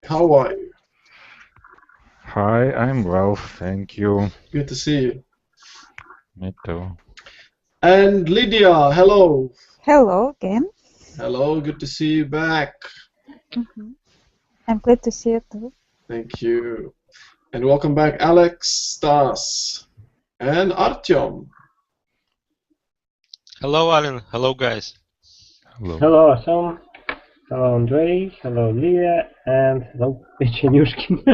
How are you? Hi, I'm well, thank you. Good to see you. Me too. And Lydia, hello. Hello again. Hello, good to see you back. hmm I'm glad to see you too. Thank you. And welcome back, Alex, Stas, and Artyom. Hello, Alan. Hello, guys. Hello. Hello, Artyom. Hello, Andrei. Hello, Leah. And hello, Pechenюшkin.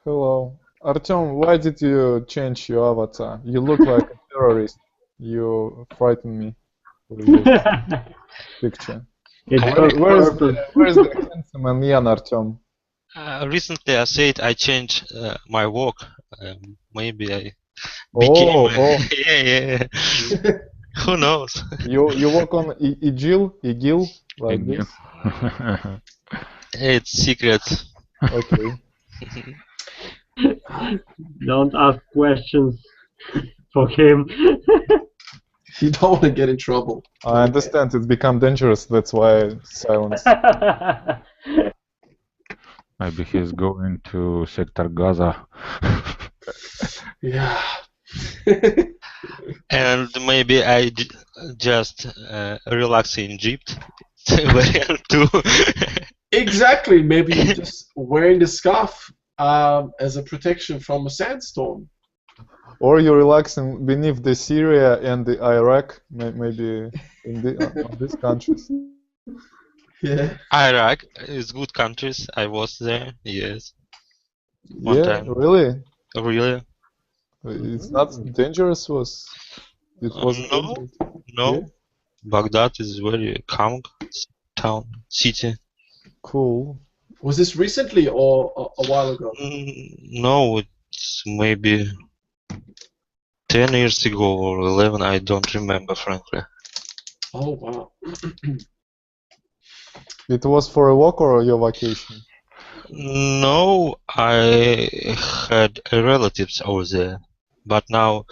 Hello. Artyom, why did you change your avatar? You look like a terrorist. You frighten me with this picture. It's I- on purpose. Where's the handsome and young Artyom? Recently, I said I changed my work. Maybe I became. Oh, Yeah. Who knows? you work on IGIL, like Thank you. this? It's secret. Okay. Don't ask questions for him. You don't want to get in trouble. I understand it's become dangerous, that's why silence. Maybe he's going to Sector Gaza. Yeah. And maybe I just relax in Egypt. Variant two. Exactly. Maybe you're just wearing the scarf as a protection from a sandstorm. Or you're relaxing beneath the Syria and the Iraq, maybe in these countries. Yeah. Iraq is good countries. I was there. Yes. One Yeah, time. really? Really? It's not dangerous, it wasn't No. dangerous. No. Yeah? Baghdad is very calm town, city. Cool. Was this recently or a while ago? No, it's maybe 10 years ago or 11. I don't remember, frankly. Oh, wow. It was for a walk or your vacation? No, I had relatives over there, but now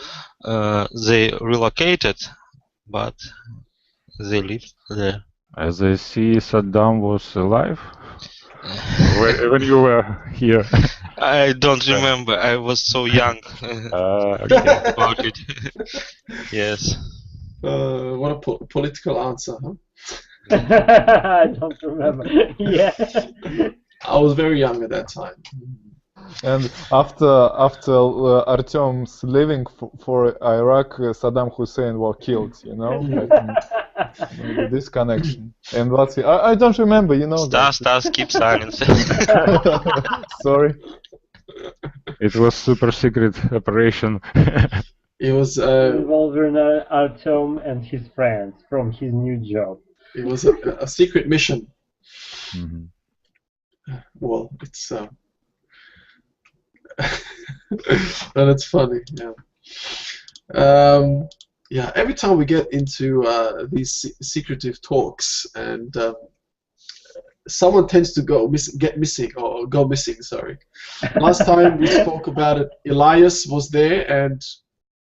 they relocated, but they live there. As I see, Saddam was alive when you were here. I don't remember. I was so young Okay. about it. Yes. What a political answer, huh? I don't remember. Yeah. I was very young at that time. And after Artyom's leaving for Iraq, Saddam Hussein was killed, you know? Maybe this connection. And what's it? I don't remember, you know. Stas, keep silence. Sorry. It was super secret operation. It was Involving Artyom and his friends from his new job. it was a secret mission. Mhm. Well, it's and it's funny, yeah. Yeah, every time we get into these secretive talks, and someone tends to get missing, or go missing. Sorry. Last time we spoke about it, Elias was there and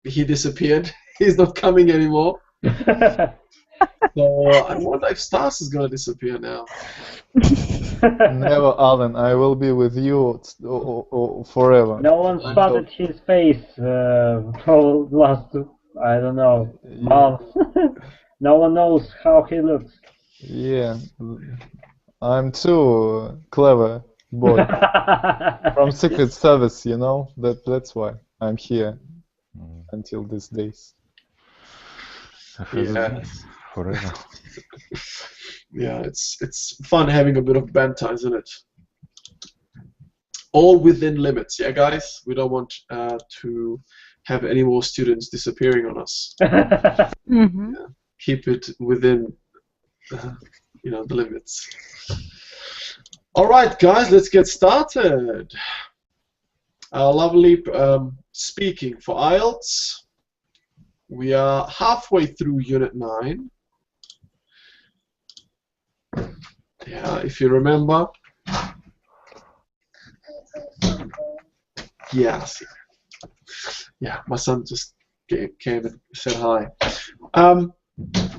he disappeared. He's not coming anymore. So I wonder if Stas is going to disappear now. Never, Alan. I will be with you forever. No one spotted his face for the last, I don't know, month. No one knows how he looks. Yeah, I'm too clever boy from Secret Service, you know. That's why I'm here until these days. Yeah. Forever. Yeah, it's fun having a bit of banter, isn't it? All within limits, yeah, guys. We don't want to have any more students disappearing on us. Mm-hmm. Yeah. Keep it within, you know, the limits. All right, guys, let's get started. Lovely speaking for IELTS. We are halfway through Unit 9. Yeah, if you remember. Yes. Yeah, my son just came and said hi.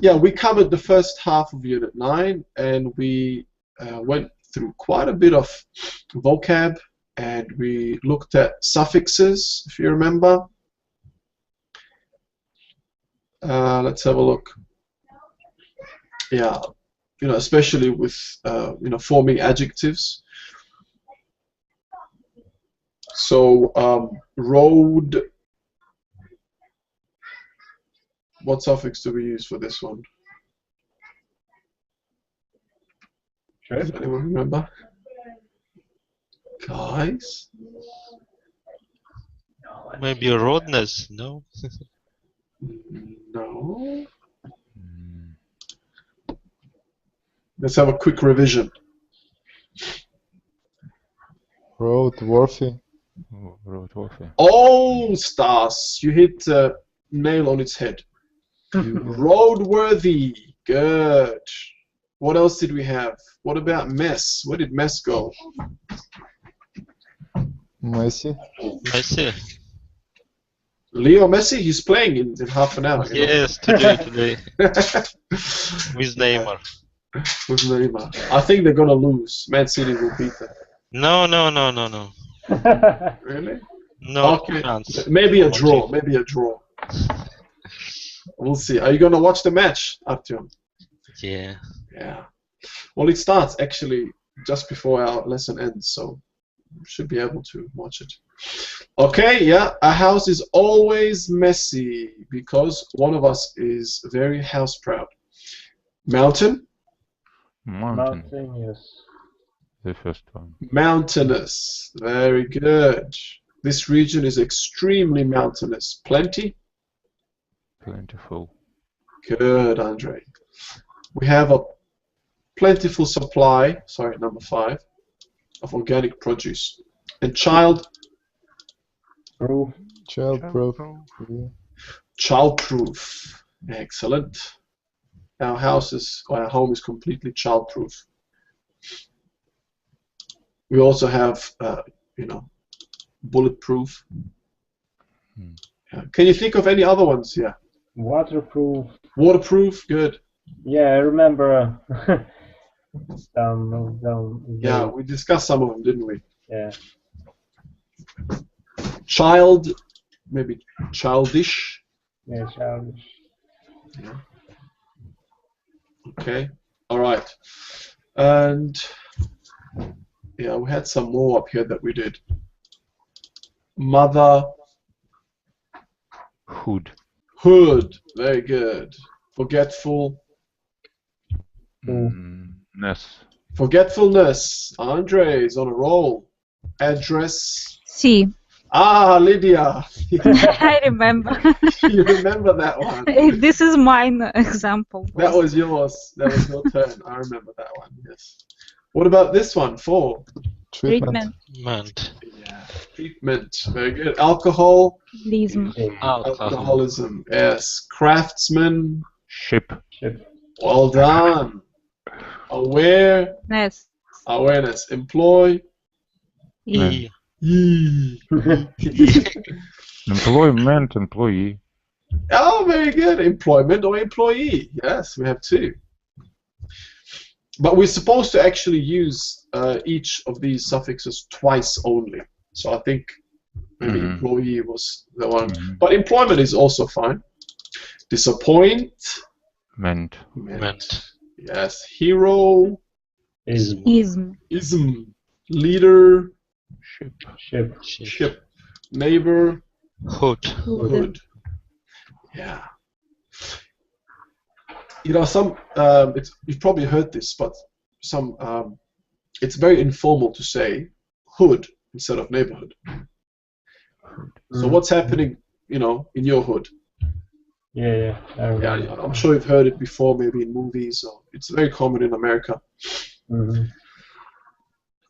Yeah, we covered the first half of Unit 9, and we went through quite a bit of vocab, and we looked at suffixes, if you remember. Let's have a look. Yeah, especially with forming adjectives. So road. What suffix do we use for this one? Does anyone remember? Guys? Maybe roadness, no? No. Let's have a quick revision. Roadworthy. Roadworthy. Oh, Stas, you hit the nail on its head. Roadworthy. Good. What else did we have? What about mess? Where did mess go? Messy. Messi. Leo Messi, he's playing in half an hour. Yes, today. With Neymar. With Neymar. I think they're gonna lose. Man City will beat them. No. Really? No Okay. chance. Maybe a draw. Maybe a draw. We'll see. Are you gonna watch the match, Artyom? Yeah. Yeah. Well, it starts actually just before our lesson ends, so we should be able to watch it. Okay, yeah. A house is always messy because one of us is very house proud. Mountain? Mountain. Mountainous. The first one. Mountainous. Very good. This region is extremely mountainous. Plenty? Plentiful. Good, Andre. We have a plentiful supply, sorry, number 5, of organic produce. And child? Proof. Childproof. Yeah. Childproof. Excellent. Our home is completely childproof. We also have, bulletproof. Yeah. Can you think of any other ones? Yeah. Waterproof. Waterproof. Good. Yeah, I remember. down. Yeah, we discussed some of them, didn't we? Yeah. Child, maybe childish. Yeah, childish. Yeah. Okay. All right. And yeah, we had some more up here that we did. Mother. Hood. Hood. Very good. Forgetful. Ness. Forgetfulness. Andre is on a roll. Address. C. Ah, Lydia. I remember. You remember that one. This is mine example. That was yours. That was your turn. I remember that one. Yes. What about this one? 4. Treatment. Meant. Yeah. Treatment. Very good. Alcohol. Lism. Alcoholism. Yes. Craftsman. Ship. Well done. Ness. Awareness. Employ. E. Employment. Employee. Oh, very good. Employment or employee. Yes, we have 2. But we're supposed to actually use each of these suffixes twice only. So I think maybe employee was the one. But employment is also fine. Disappoint. Meant. Yes. Hero. Ism. Leader. Ship. Neighbor. Hood. Yeah. Some you've probably heard this, but it's very informal to say hood instead of neighborhood. So what's happening, in your hood? Yeah. I remember. Yeah, I'm sure you've heard it before, maybe in movies, or it's very common in America.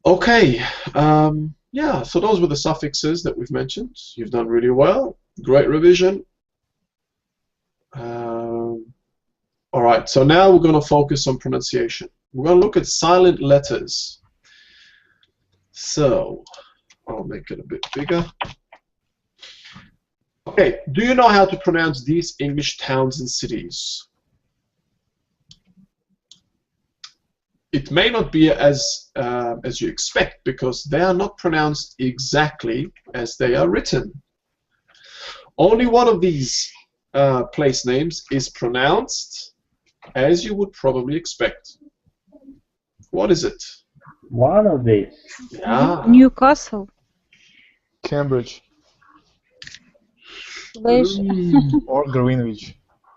Okay. Yeah. So those were the suffixes that we've mentioned. You've done really well. Great revision. All right, so now we're going to focus on pronunciation. We're going to look at silent letters. So, I'll make it a bit bigger. Okay, do you know how to pronounce these English towns and cities? it may not be as you expect because they are not pronounced exactly as they are written. Only one of these place names is pronounced as you would probably expect. What is it? One of these. Yeah. Newcastle. Cambridge Leisure. or Greenwich.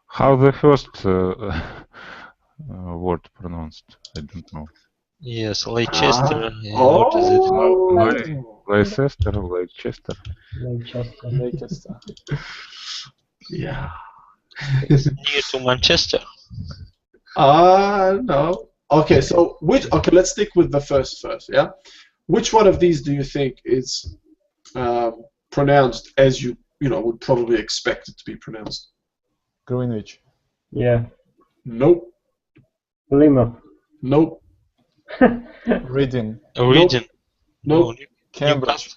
How the first word pronounced? I don't know. Yes, Leicester. Yeah, Oh. what is it? Leicester, Leicester. Manchester. Leicester. Yeah. Near to Manchester. No. Okay, so let's stick with the first, yeah? Which one of these do you think is pronounced as you would probably expect it to be pronounced? Greenwich. Yeah. Nope. Plymouth. Nope. Reading. Reading. Nope. Cambridge.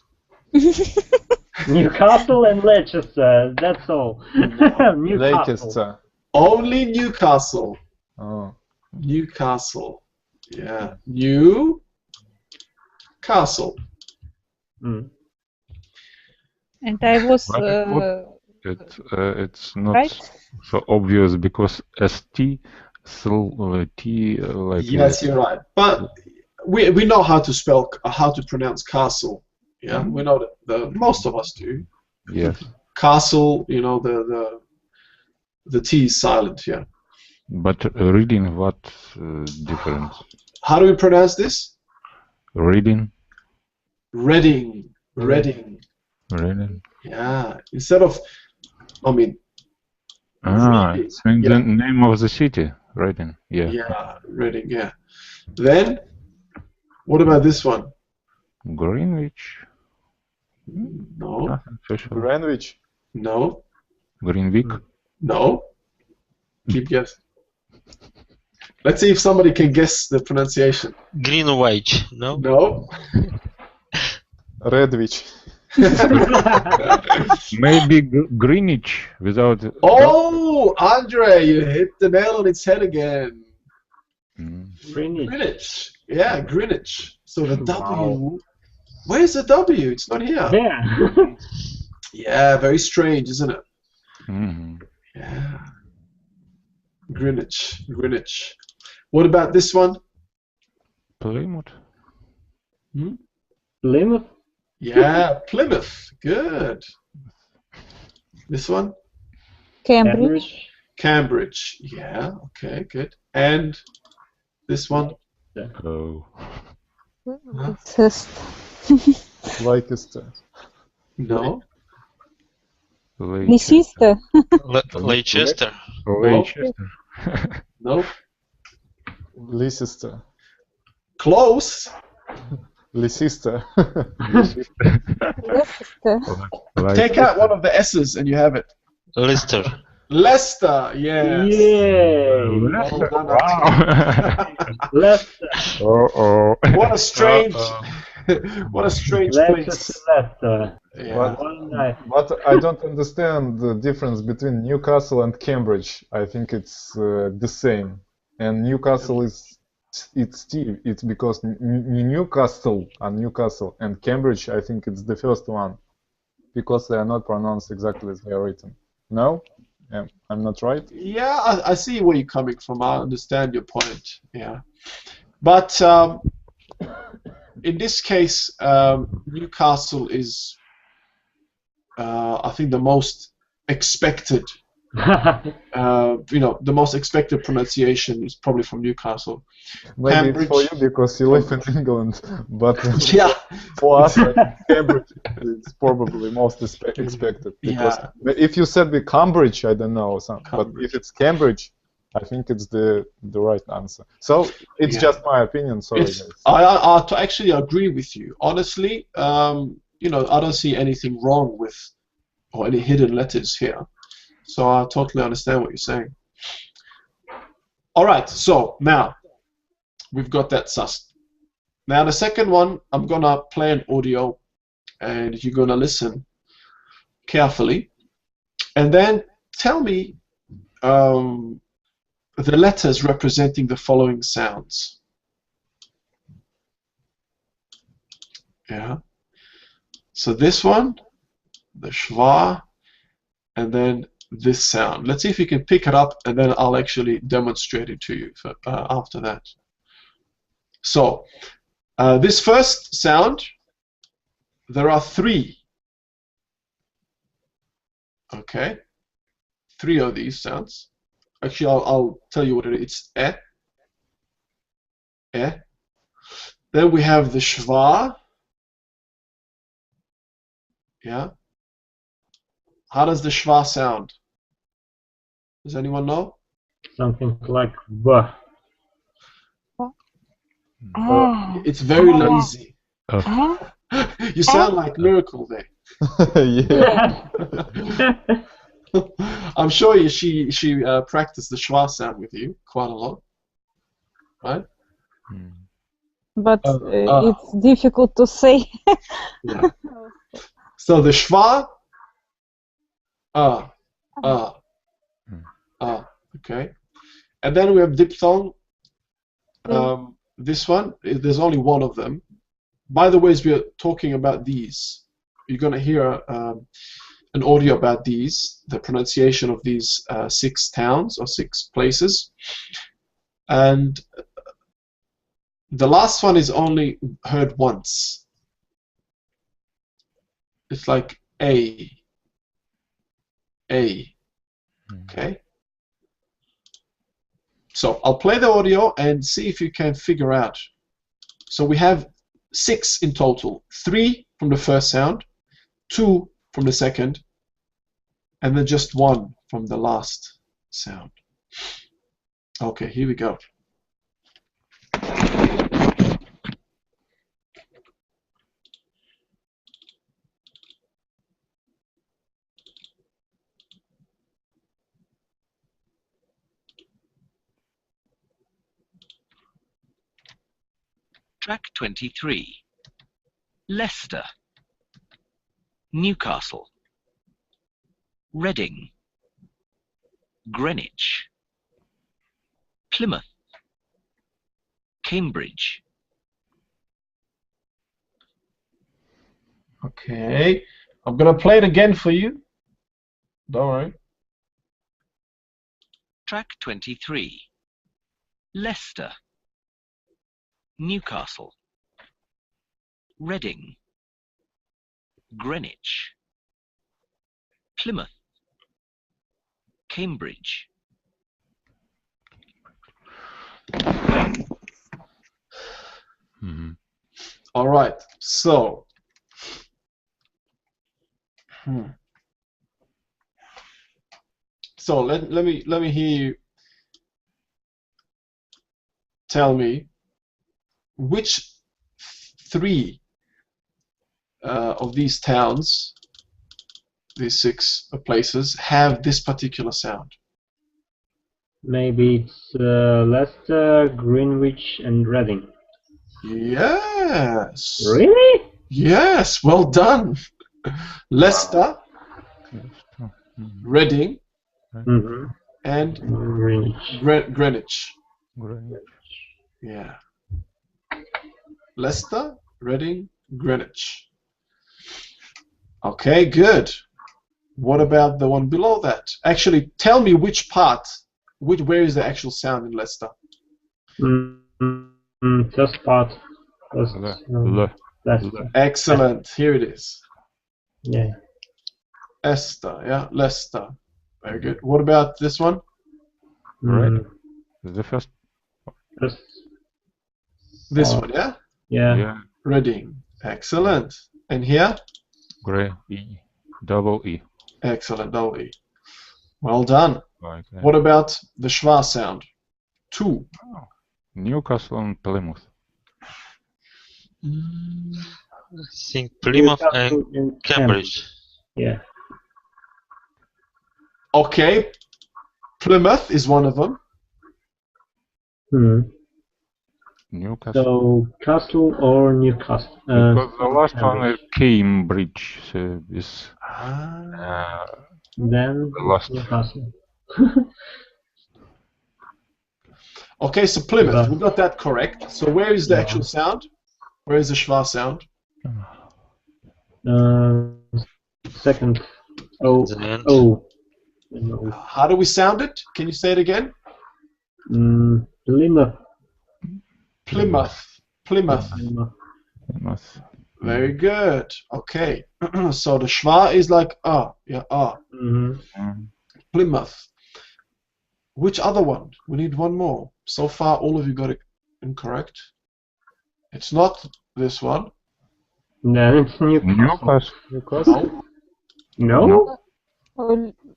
Newcastle and Leicester. That's all. Newcastle. Leicester. Only Newcastle. Oh. Newcastle. Yeah. Newcastle. Mm. And I was It's not right. so obvious because ST, T, like Yes, you're right. But we know how to spell, how to pronounce castle. Yeah, we know that most of us do. yes. Castle, the T is silent. Yeah. But reading, what difference? How do we pronounce this? Reading, Reading. Reading. reading. Yeah. Instead of, Reading. It's in the name of the city. Reading. Yeah. Yeah, Reading. Yeah. Then, what about this one? Greenwich. No. Nothing special. Greenwich. No. Greenwich. No. Keep guessing. Let's see if somebody can guess the pronunciation. Greenwich. No. No. Redwich. Maybe Greenwich without. Oh, Andre, you hit the nail on its head again. Greenwich. Greenwich. Yeah, Greenwich. So the W. Wow. Where's the W? It's not here. Yeah. Yeah, very strange, isn't it? Mhm. Yeah. Greenwich. Greenwich. What about this one? Plymouth. Plymouth. Yeah, Plymouth. Good. This one? Cambridge. Cambridge. Yeah, okay, good. And this one? Oh. It's just Leicester. No. Leicester. Leicester. Leicester. No. Leicester. Close. Leicester. Leicester. Take out one of the S's and you have it. Leicester. Leicester. Yes. Yay. Leicester. Well done, Wow. Leicester. Oh. What a strange, what a strange place. Leicester. Leicester. Yeah. One night. But I don't understand the difference between Newcastle and Cambridge. I think it's the same. And Newcastle it's because Newcastle and Cambridge, I think it's the first one because they are not pronounced exactly as they are written. No? I'm not right? Yeah, I see where you're coming from. I understand your point. Yeah. But in this case, Newcastle is, I think, the most expected. The most expected pronunciation is probably from Newcastle. Maybe Cambridge. it's for you because you live in England, but Yeah. for us, I think Cambridge is probably most expected. Because if you said the Cambridge, I don't know, but if it's Cambridge, I think it's the right answer. So it's just my opinion. Sorry, guys. I actually agree with you. Honestly, I don't see anything wrong with or any hidden letters here. So I totally understand what you're saying. All right, so now we've got that sussed. Now the second one, I'm gonna play an audio, and you're gonna listen carefully, and then tell me the letters representing the following sounds. Yeah. So this one, the schwa, and then this sound. Let's see if you can pick it up, and then I'll actually demonstrate it to you after that. So, this first sound, there are 3. Okay, 3 of these sounds. Actually, I'll tell you what it is. It's eh. Then we have the schwa. Yeah. How does the schwa sound? Does anyone know? Something like b. Ah. It's very lazy. Ah. You sound like Miracle there. Yeah. I'm sure she practiced the schwa sound with you quite a lot, right? But it's difficult to say. Yeah. So the schwa, okay, and then we have diphthong. This one, there's only one of them. By the way, as we're talking about these, you're going to hear an audio about these, the pronunciation of these 6 towns or 6 places. And the last one is only heard once. It's like A. Okay? So I'll play the audio and see if you can figure out. So we have 6 in total. 3 from the first sound, 2 from the second, and then just 1 from the last sound. Okay, here we go. Track 23. Leicester, Newcastle, Reading, Greenwich, Plymouth, Cambridge. Okay, I'm gonna play it again for you. Don't worry. Track 23. Leicester, Newcastle, Reading, Greenwich, Plymouth, Cambridge. All right, so so let me hear you tell me which 3 of these towns, these 6 places, have this particular sound. Maybe it's Leicester, Greenwich, and Reading. Yes. Really? Yes, well done. Leicester, Reading, and Greenwich. Greenwich. Yeah. Leicester, Reading, Greenwich. Okay, good. What about the one below that? Actually, tell me which part, where is the actual sound in Leicester? Just part. Just, Leicester. Excellent. Here it is. Yeah. Esther, yeah, Leicester. Very good. What about this one? Right. The first. This one, yeah? Yeah. Reading. Excellent. And here? Grey. Double E. Excellent, double E. Well done. Like that. What about the schwa sound? 2. Newcastle and Plymouth. I think Plymouth and Cambridge. Yeah. Okay. Plymouth is one of them. Newcastle. So Castle or Newcastle? Because the last one is Cambridge, so is then the last. Newcastle. Okay, so Plymouth, we got that correct. So where is the actual sound? Where is the schwa sound? Second O. The end. O. How do we sound it? Can you say it again? Plymouth. Plymouth. Plymouth. Plymouth. Very good. Okay. So the schwa is like yeah, Plymouth. Which other one? We need one more. So far, all of you got it incorrect. It's not this one. No, it's Newcastle. Newcastle. No?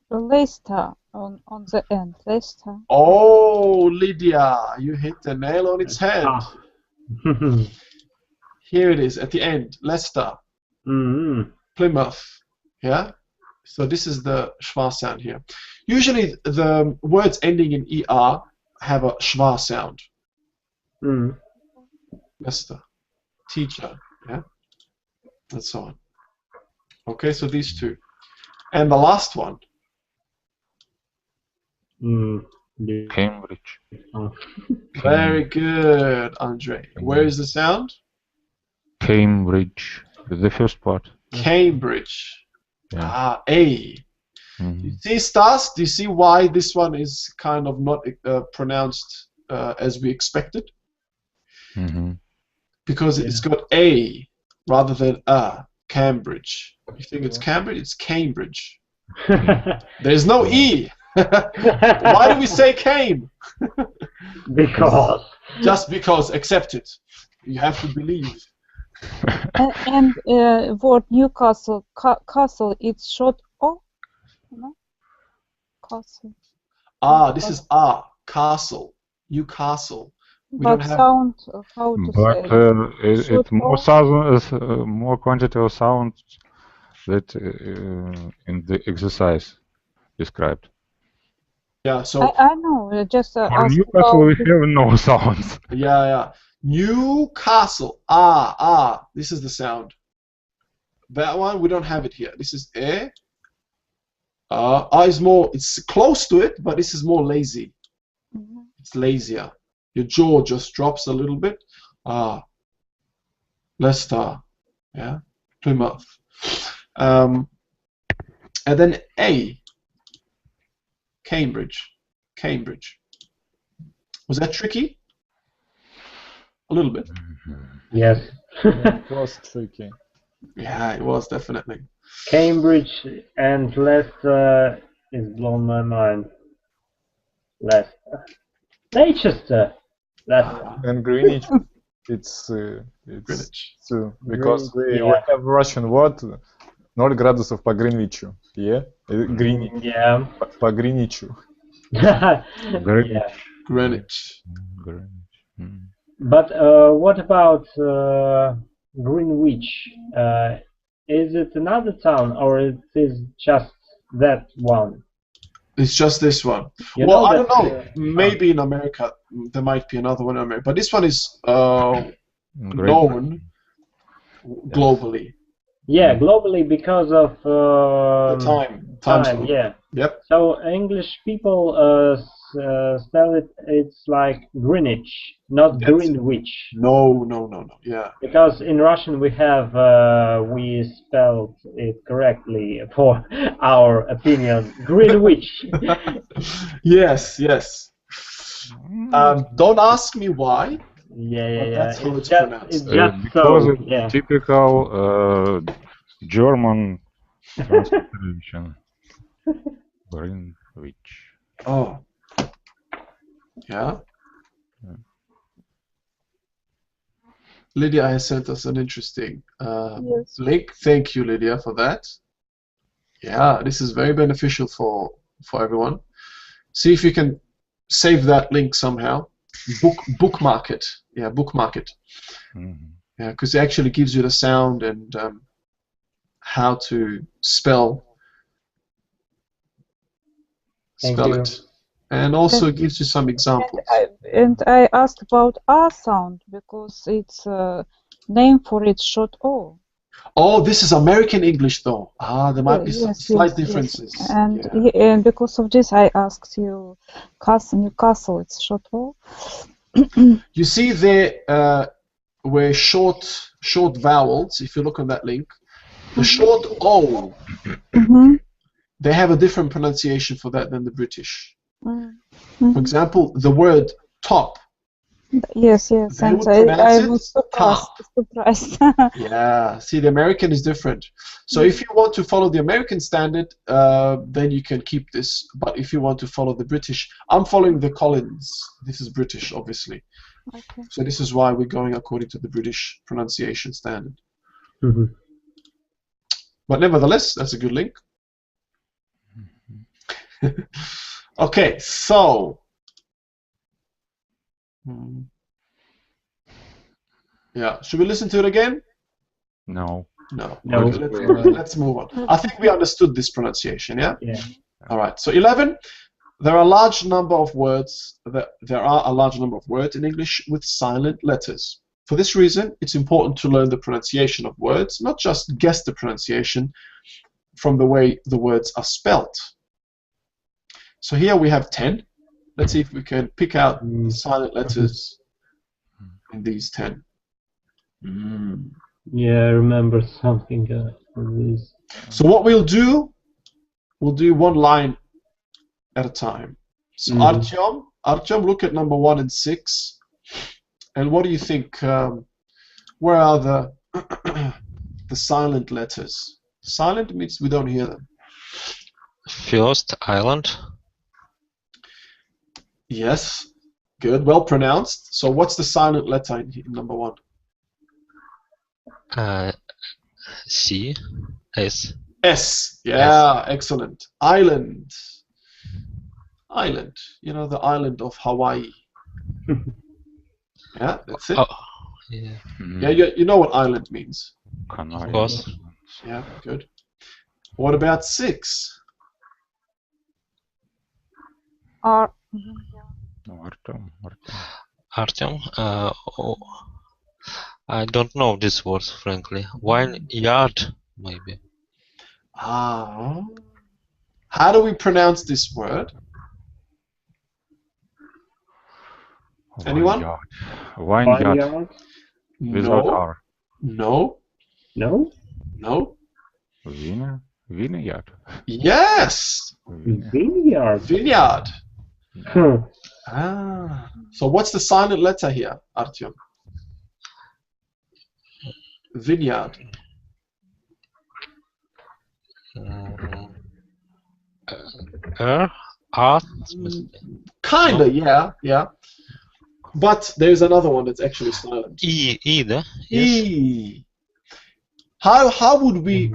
Leicester on the end. Leicester. Oh, Lydia, you hit the nail on its head. Here it is at the end. Leicester. Plymouth. Yeah? So this is the schwa sound here. Usually the words ending in ER have a schwa sound. Leicester. Teacher. Yeah? And so on. Okay, so these two. And the last one. Cambridge. Very good, Andre. Where is the sound? Cambridge. The first part. Cambridge. Yeah. A. You see, Stas, do you see why this one is kind of not pronounced as we expected? Because it's got A rather than A. Cambridge. You think it's Cambridge? It's Cambridge. There's no E. Why do we say came? Because. Just because. Accept it. You have to believe. And word Newcastle, castle, it's short O, no? Castle. This is castle. Newcastle. We But don't have. sound, how to But say? it's more sound, more quantity of sound that in the exercise described. Yeah. So. I know. Just For ask Newcastle, we about have no sounds. Yeah. Newcastle. This is the sound. That one we don't have it here. This is A. Is more. It's close to it, but this is more lazy. It's lazier. Your jaw just drops a little bit. Leicester. Yeah. Plymouth. And then A. Cambridge. Cambridge. Was that tricky? A little bit. Yes. It was tricky. Yeah, it was definitely. Cambridge and Leicester is blown my mind. Leicester. Leicester. Leicester. And Greenwich, it's Greenwich. because we have Russian word 0 градусов по Гринвичу. Yeah? Greenwich. Yeah. По Гринвичу. Yeah. Greenwich. But what about Greenwich? Is it another town or it is just that one? It's just this one. You Well, know I don't that, know. Maybe in America there might be another one in America, but this one is known globally. Yeah, globally because of time. yeah. Yep. So English people spell it. It's like Greenwich, not Greenwich. No. Yeah. Because in Russian we have we spelled it correctly for our opinion. Greenwich. Yes. Don't ask me why. Yeah. That's how it's It's pronounced. just Because so. it's Yeah. typical German translation. Greenwich. Oh. Yeah. Lydia has sent us an interesting yes. link. Thank you, Lydia, for that. Yeah, this is very beneficial for everyone. See if you can save that link somehow. Bookmark it. Yeah, bookmark it. Yeah, because it actually gives you the sound and how to spell it. And also gives you some examples. And I asked about R sound because it's name for it short O. Oh, this is American English though. There might be some slight differences. Yes. And because of this I asked you Newcastle, it's short O. You see there where short vowels, if you look on that link, the short O, they have a different pronunciation for that than the British. For example, the word top. Yes, They and would pronounce I it was top. surprised. Yeah, see, the American is different. So if you want to follow the American standard, then you can keep this. But if you want to follow the British, I'm following the Collins. This is British, obviously. Okay. So this is why we're going according to the British pronunciation standard. But nevertheless, that's a good link. Okay, so yeah, should we listen to it again? No. No. No. Okay, let's move on. I think we understood this pronunciation, yeah? Yeah. All right. So 11. There are a large number of words. There are a large number of words in English with silent letters. For this reason, it's important to learn the pronunciation of words, not just guess the pronunciation from the way the words are spelt. So here we have 10. Let's see if we can pick out the silent letters in these 10. Yeah, I remember something from this. So what we'll do one line at a time. So Artyom, look at number 1 and 6. And what do you think? Where are the the silent letters? Silent means we don't hear them. First island. Yes, good, well pronounced. So what's the silent letter in number 1? C. S. S. Yeah, excellent. Island. Island. You know, the island of Hawaii. Yeah, that's it. Oh, yeah. Yeah, you know what island means. Canary. Of course. Yeah, good. What about 6? Artyom. Oh, I don't know this word, frankly. Vineyard, maybe. How do we pronounce this word? Anyone? Vineyard. Without No. R. No. No? No. Vineyard. Yes. Vineyard. Vineyard. Hmm. So what's the silent letter here, Artyom? Vineyard. Kinda, yeah. But there's another one that's actually silent. E, да? E. How would we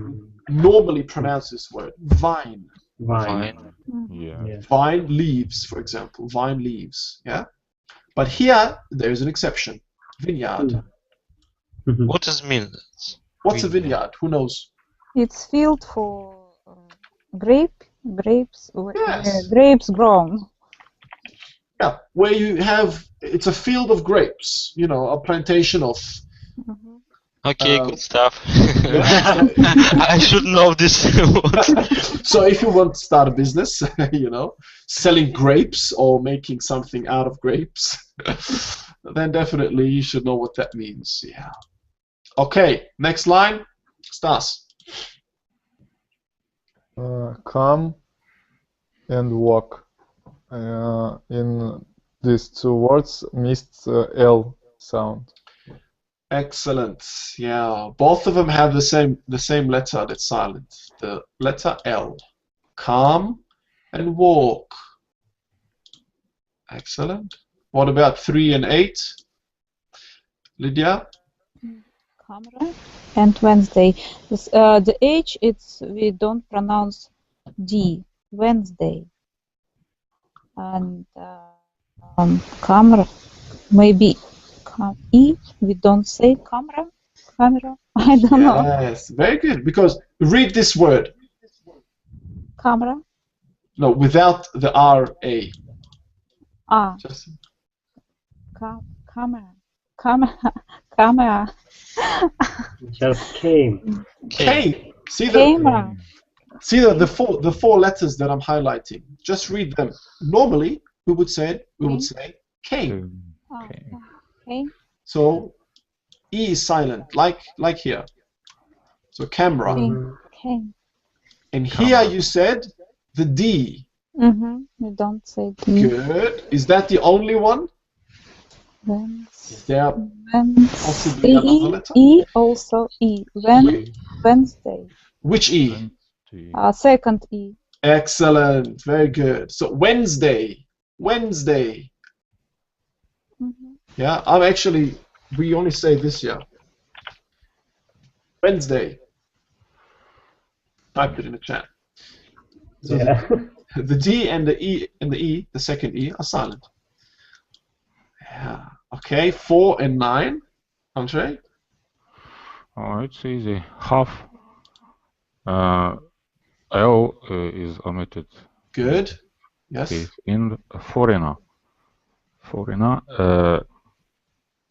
normally pronounce this word? Vine. Vine. Yeah. Vine leaves, for example. Vine leaves. Yeah. But here there's an exception. Vineyard. What does it mean? What's a vineyard? Who knows? It's field for grapes. Yes. Grapes grown. Yeah, where you have, it's a field of grapes, you know, a plantation of... Okay, good stuff. Yeah. I should know this word. So if you want to start a business, you know, selling grapes or making something out of grapes, then definitely you should know what that means. Yeah. Okay, next line. Stas. Come and walk. In these two words missed L sound. Excellent. Yeah, both of them have the same letter that's silent. The letter L. Come and walk. Excellent. What about 3 and 8? Lydia? Camera and Wednesday. The H, we don't pronounce D. Wednesday. And camera, maybe E. We don't say camera. I don't know. Yes, very good. Because read this word. Camera. No, without the R-A. Just... Camera. Just came. Came. See Camera. See the four letters that I'm highlighting. Just read them. Normally, we would say came. Okay. So E is silent, like here. So camera. Okay. And here you said the D. You don't say D. Good. Is that the only one? Is there possibly another letter? E, also E. Wednesday. Which E? Second E. Excellent. Very good. So Wednesday. Wednesday. Yeah, we only say this here. Wednesday. Typed it in the chat. So the D and the E, the second E, are silent. Yeah. Okay, 4 and 9. Andre? Oh, it's easy. Half. L is omitted. Good. Yes. Okay. In foreigner.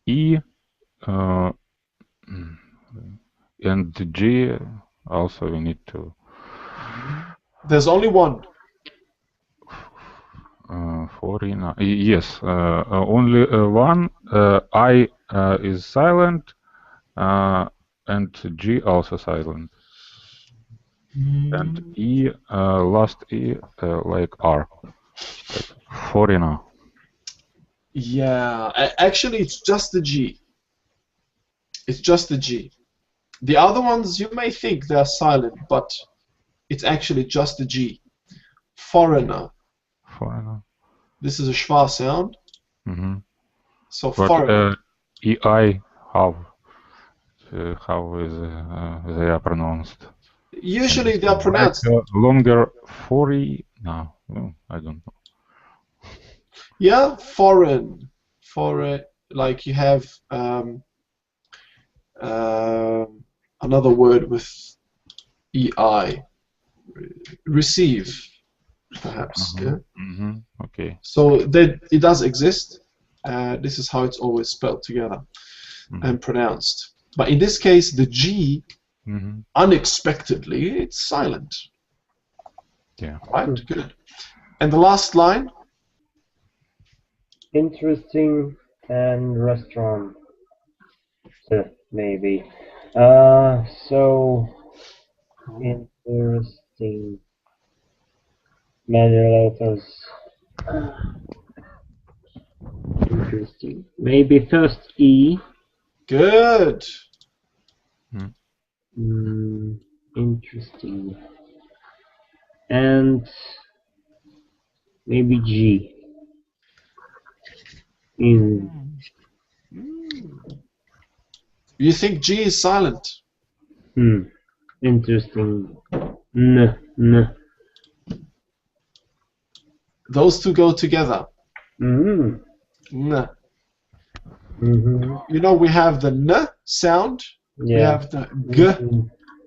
E and G also we need to. There's only one. Foreigner. Yes. Only one. I is silent. And G also silent. And E, last E, like R. Like foreigner. Yeah, actually it's just the G. It's just the G. The other ones you may think they're silent, but it's actually just the G. Foreigner. Foreigner. This is a schwa sound. So but, foreigner. EI, how is they are pronounced? Usually they are pronounced. Like, longer 40. No, I don't know. Yeah, foreign. Like you have another word with EI. Receive, perhaps. Yeah. Okay. So it does exist. This is how it's always spelled together and pronounced. But in this case, the G, unexpectedly, it's silent. Yeah. Right. Good. And the last line. Interesting and restaurant. Maybe. So interesting. Many letters. Interesting. Maybe first E. Good. Interesting. And maybe G. You think G is silent? Interesting. N. Those two go together. N. You know, we have the N sound, we have the G,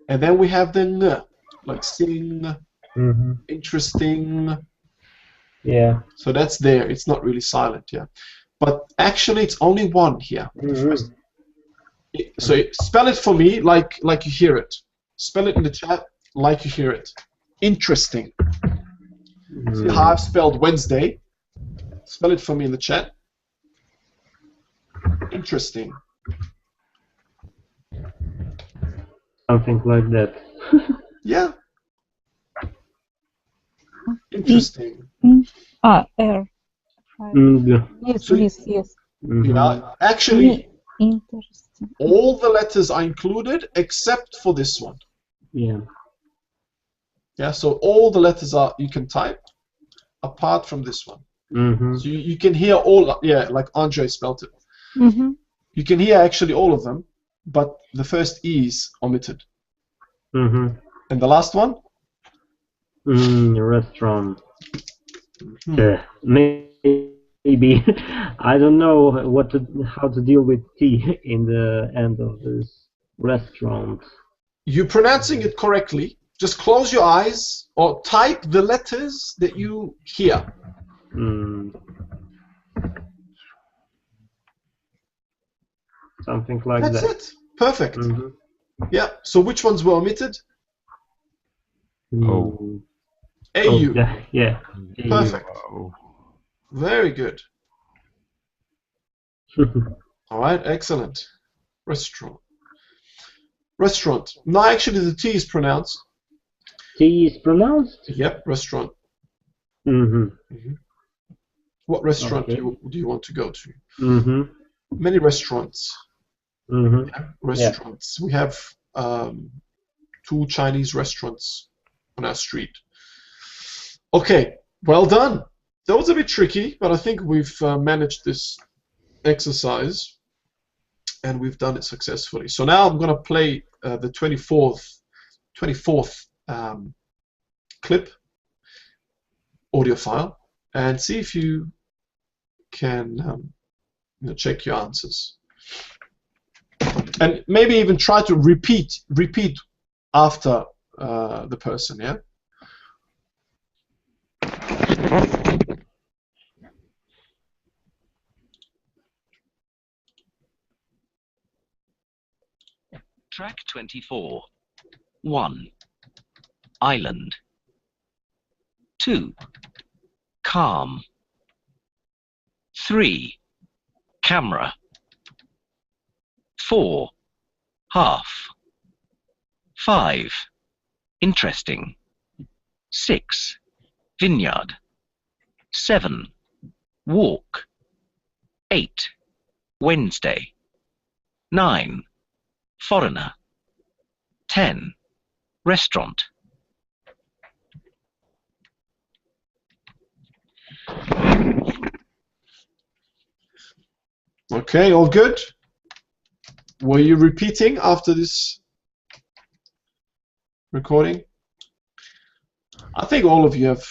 and then we have the N, like sing, interesting. Yeah. So that's there. It's not really silent, yeah. But actually, it's only one here. So spell it for me like you hear it. Spell it in the chat like you hear it. Interesting. See how I've spelled Wednesday? Spell it for me in the chat. Interesting. Something like that. Yeah. Interesting. R. Yes. Yeah. Actually, Interesting. all the letters are included except for this one. Yeah. Yeah. So all the letters you can type apart from this one. So you can hear all. Yeah, like Andre spelled it. You can hear actually all of them, but the first E is omitted. And the last one? Restaurant. Maybe. I don't know how to deal with T in the end of this restaurant. You're pronouncing it correctly. Just close your eyes or type the letters that you hear. Something like That's that. it. Perfect. Yeah. So which ones were omitted? Oh. AU. Yeah. Perfect. Very good. All right. Excellent. Restaurant. Restaurant. No, actually the T is pronounced. T is pronounced? Yep, restaurant. Mm-hmm. What restaurant Okay. do you want to go to? Mm-hmm. Many restaurants. Mm-hmm. Yeah, restaurants. We have 2 Chinese restaurants on our street. Okay, well done. That was a bit tricky, but I think we've managed this exercise and we've done it successfully. So now I'm going to play the 24th clip, audio file, and see if you can check your answers. And maybe even try to repeat after the person, yeah? Track 24. 1. Island. 2. Calm. 3. Camera. 4. Half. 5. Interesting. 6. Vineyard. 7. Walk. 8. Wednesday. 9. Foreigner. 10. Restaurant. Okay, all good? Were you repeating after this recording? I think all of you have,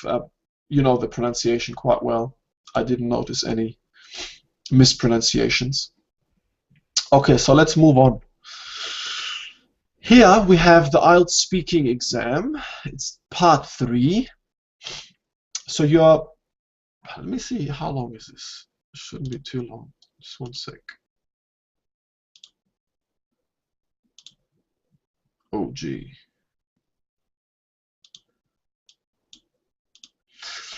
you know the pronunciation quite well. I didn't notice any mispronunciations. Okay, so let's move on. Here we have the IELTS speaking exam. It's part 3. So you're, let me see, how long is this? It shouldn't be too long. Just one sec. Oh, gee.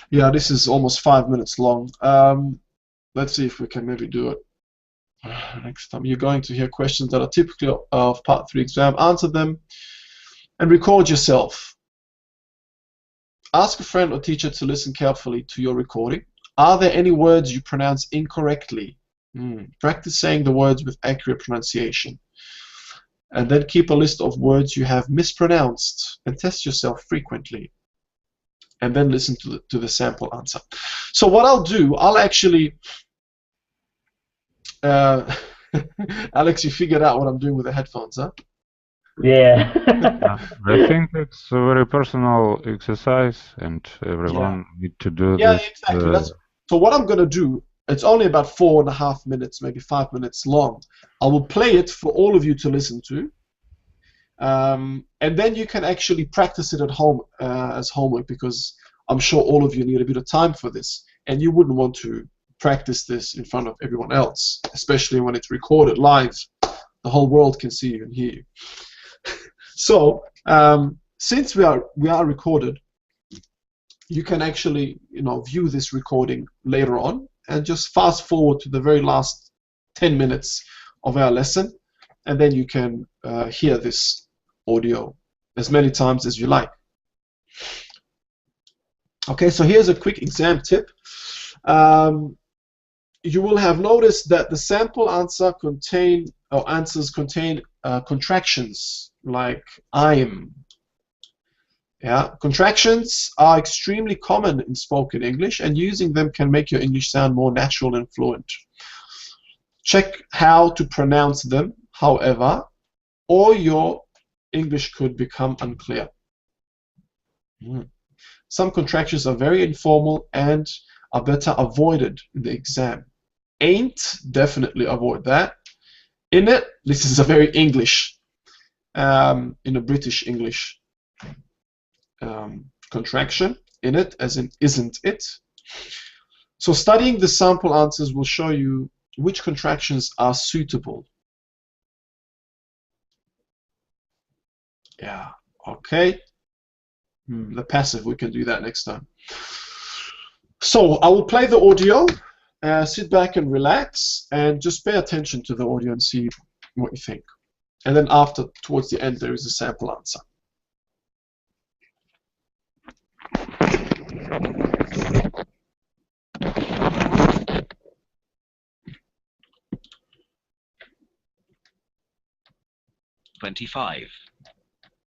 Yeah, this is almost 5 minutes long. Let's see if we can maybe do it next time. You're going to hear questions that are typical of Part 3 exam. Answer them and record yourself. Ask a friend or teacher to listen carefully to your recording. Are there any words you pronounce incorrectly? Practice saying the words with accurate pronunciation. And then keep a list of words you have mispronounced and test yourself frequently. And then listen to the sample answer. So what I'll do, I'll actually... Alex, you figured out what I'm doing with the headphones, huh? Yeah. I think it's a very personal exercise, and everyone need to do this. Exactly. So what I'm going to do, it's only about 4.5 minutes, maybe 5 minutes long. I will play it for all of you to listen to. And then you can actually practice it at home as homework, because I'm sure all of you need a bit of time for this. And you wouldn't want to practice this in front of everyone else, especially when it's recorded live. The whole world can see you and hear you. So, since we are recorded, you can actually, view this recording later on and just fast forward to the very last 10 minutes of our lesson, and then you can hear this audio as many times as you like. Okay, so here's a quick exam tip. You will have noticed that the sample answers contain contractions like I'm. Yeah, contractions are extremely common in spoken English, and using them can make your English sound more natural and fluent. Check how to pronounce them, however, or your English could become unclear. Some contractions are very informal and are better avoided in the exam. Ain't, definitely avoid that. In it, this is a very English, in a British English contraction. In it, as in isn't it. So studying the sample answers will show you which contractions are suitable. Yeah, okay. The passive, we can do that next time. So I will play the audio, sit back and relax, and just pay attention to the audio and see what you think. And then after, towards the end, there is a sample answer.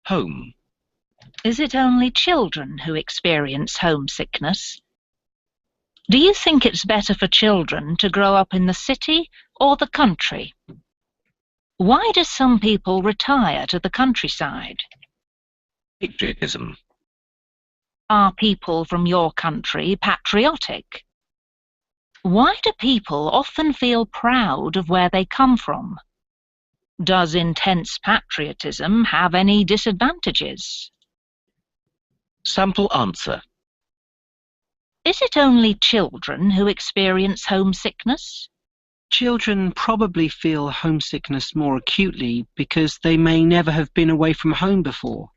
Home. Is it only children who experience homesickness? Do you think it's better for children to grow up in the city or the country? Why do some people retire to the countryside? Patriotism. Are people from your country patriotic? Why do people often feel proud of where they come from? Does intense patriotism have any disadvantages? Sample answer. Is it only children who experience homesickness? Children probably feel homesickness more acutely because they may never have been away from home before,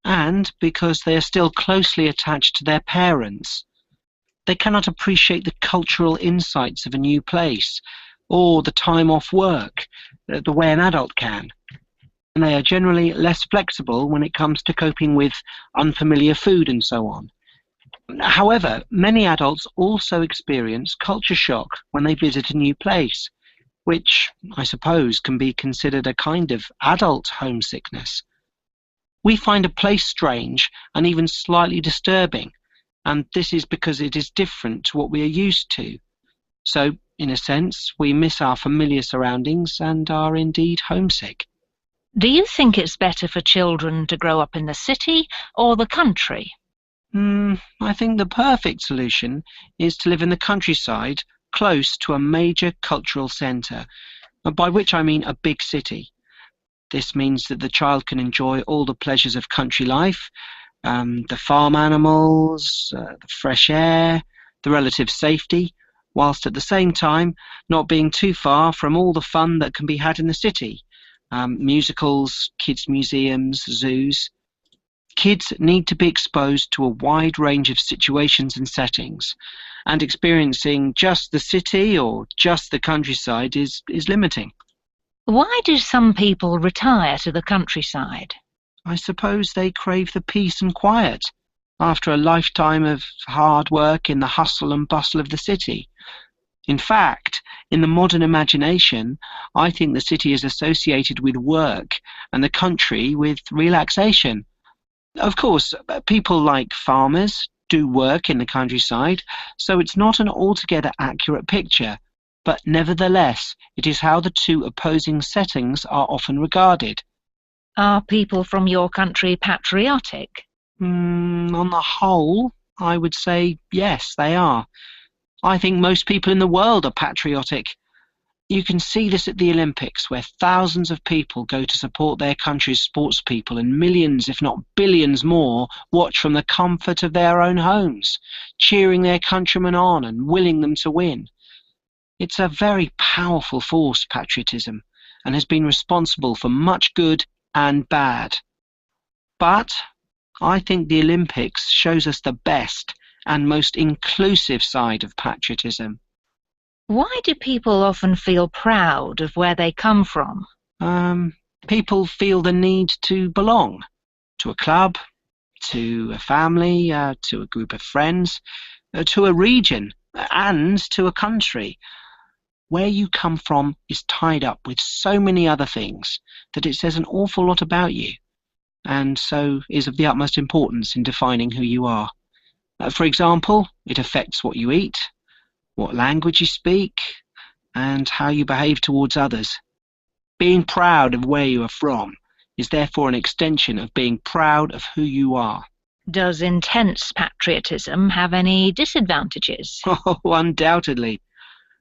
and because they are still closely attached to their parents. They cannot appreciate the cultural insights of a new place, or the time off work, the way an adult can. And they are generally less flexible when it comes to coping with unfamiliar food and so on. However, many adults also experience culture shock when they visit a new place, which I suppose can be considered a kind of adult homesickness. We find a place strange and even slightly disturbing, and this is because it is different to what we are used to. So, in a sense, we miss our familiar surroundings and are indeed homesick. Do you think it's better for children to grow up in the city or the country? I think the perfect solution is to live in the countryside close to a major cultural centre, by which I mean a big city. This means that the child can enjoy all the pleasures of country life, the farm animals, the fresh air, the relative safety, whilst at the same time not being too far from all the fun that can be had in the city. Musicals, kids' museums, zoos. Kids need to be exposed to a wide range of situations and settings, and experiencing just the city or just the countryside is limiting. Why do some people retire to the countryside? I suppose they crave the peace and quiet after a lifetime of hard work in the hustle and bustle of the city. In fact, in the modern imagination, I think the city is associated with work and the country with relaxation. Of course, people like farmers do work in the countryside, so it's not an altogether accurate picture, but nevertheless, it is how the two opposing settings are often regarded. Are people from your country patriotic? On the whole, I would say yes, they are. I think most people in the world are patriotic. You can see this at the Olympics, where thousands of people go to support their country's sports people, and millions, if not billions more, watch from the comfort of their own homes, cheering their countrymen on and willing them to win. It's a very powerful force, patriotism, and has been responsible for much good and bad. But I think the Olympics shows us the best and most inclusive side of patriotism. Why do people often feel proud of where they come from? People feel the need to belong to a club, to a family, to a group of friends, to a region, and to a country. Where you come from is tied up with so many other things that it says an awful lot about you, and so is of the utmost importance in defining who you are. For example, it affects what you eat, what language you speak, and how you behave towards others. Being proud of where you are from is therefore an extension of being proud of who you are. Does intense patriotism have any disadvantages? Oh, undoubtedly.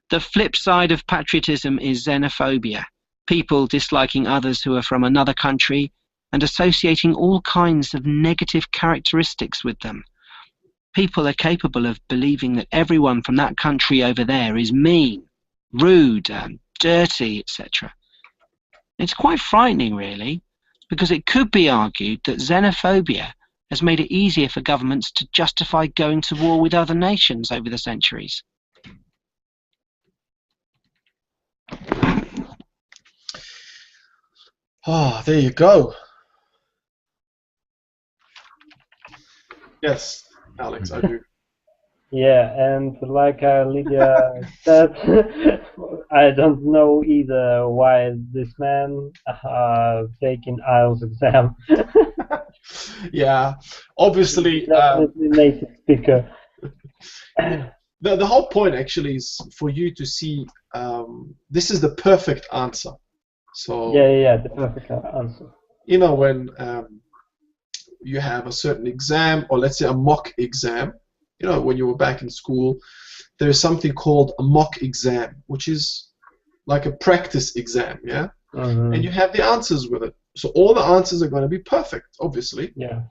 The flip side of patriotism is xenophobia, people disliking others who are from another country and associating all kinds of negative characteristics with them. People are capable of believing that everyone from that country over there is mean, rude, dirty, etc. It's quite frightening, really, because it could be argued that xenophobia has made it easier for governments to justify going to war with other nations over the centuries. Ah, there you go. Yes, Alex, I do. Yeah, and like Lydia said, I don't know either why this man taking IELTS exam. Yeah, obviously, Definitely native speaker. the whole point actually is for you to see this is the perfect answer. So Yeah, the perfect answer. you know, when you have a certain exam, or let's say a mock exam, you know, when you were back in school, there's something called a mock exam, which is like a practice exam, yeah? And you have the answers with it. So all the answers are going to be perfect, obviously. Yeah.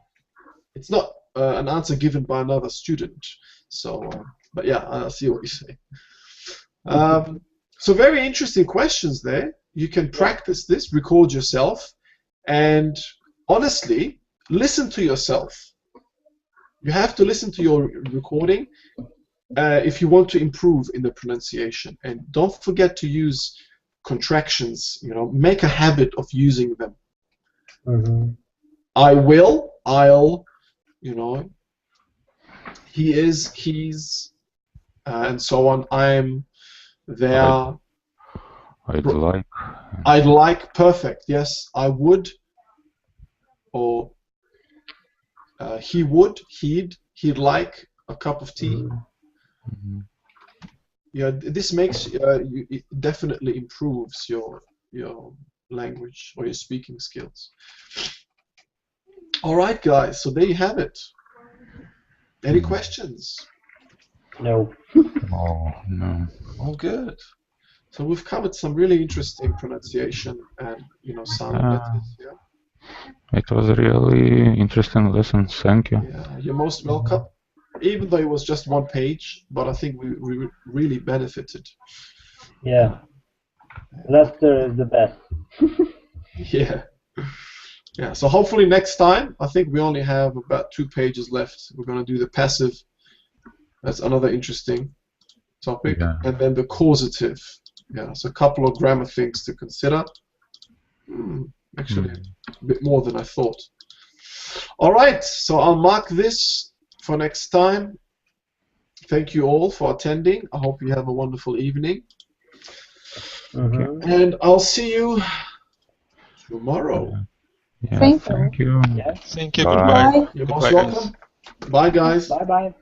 It's not an answer given by another student. So, but yeah, I see what you say. So very interesting questions there. You can practice this, record yourself, and honestly, listen to yourself. You have to listen to your recording if you want to improve in the pronunciation. And don't forget to use contractions. You know, make a habit of using them. I will, I'll, you know, he is, he's, and so on. I'm, there. I'd like. I'd like, perfect. Yes, I would. Or he would, he'd like a cup of tea. Yeah, this makes it definitely improves your language or your speaking skills. All right, guys. So there you have it. Any questions? No. Oh, no. All good. So we've covered some really interesting pronunciation and sound letters. Yeah. It was a really interesting lesson. Thank you. Yeah, you're most welcome. Even though it was just one page, but I think we really benefited. Yeah. Lester is the best. Yeah. Yeah, so hopefully next time, I think we only have about 2 pages left. We're going to do the passive. That's another interesting topic. Yeah. And then the causative. Yeah, so a couple of grammar things to consider. Actually, a bit more than I thought. All right, so I'll mark this for next time. Thank you all for attending. I hope you have a wonderful evening. And I'll see you tomorrow. Yeah, Thank you. Thank you. Bye. Goodbye. You're most welcome. Bye, guys. Bye-bye.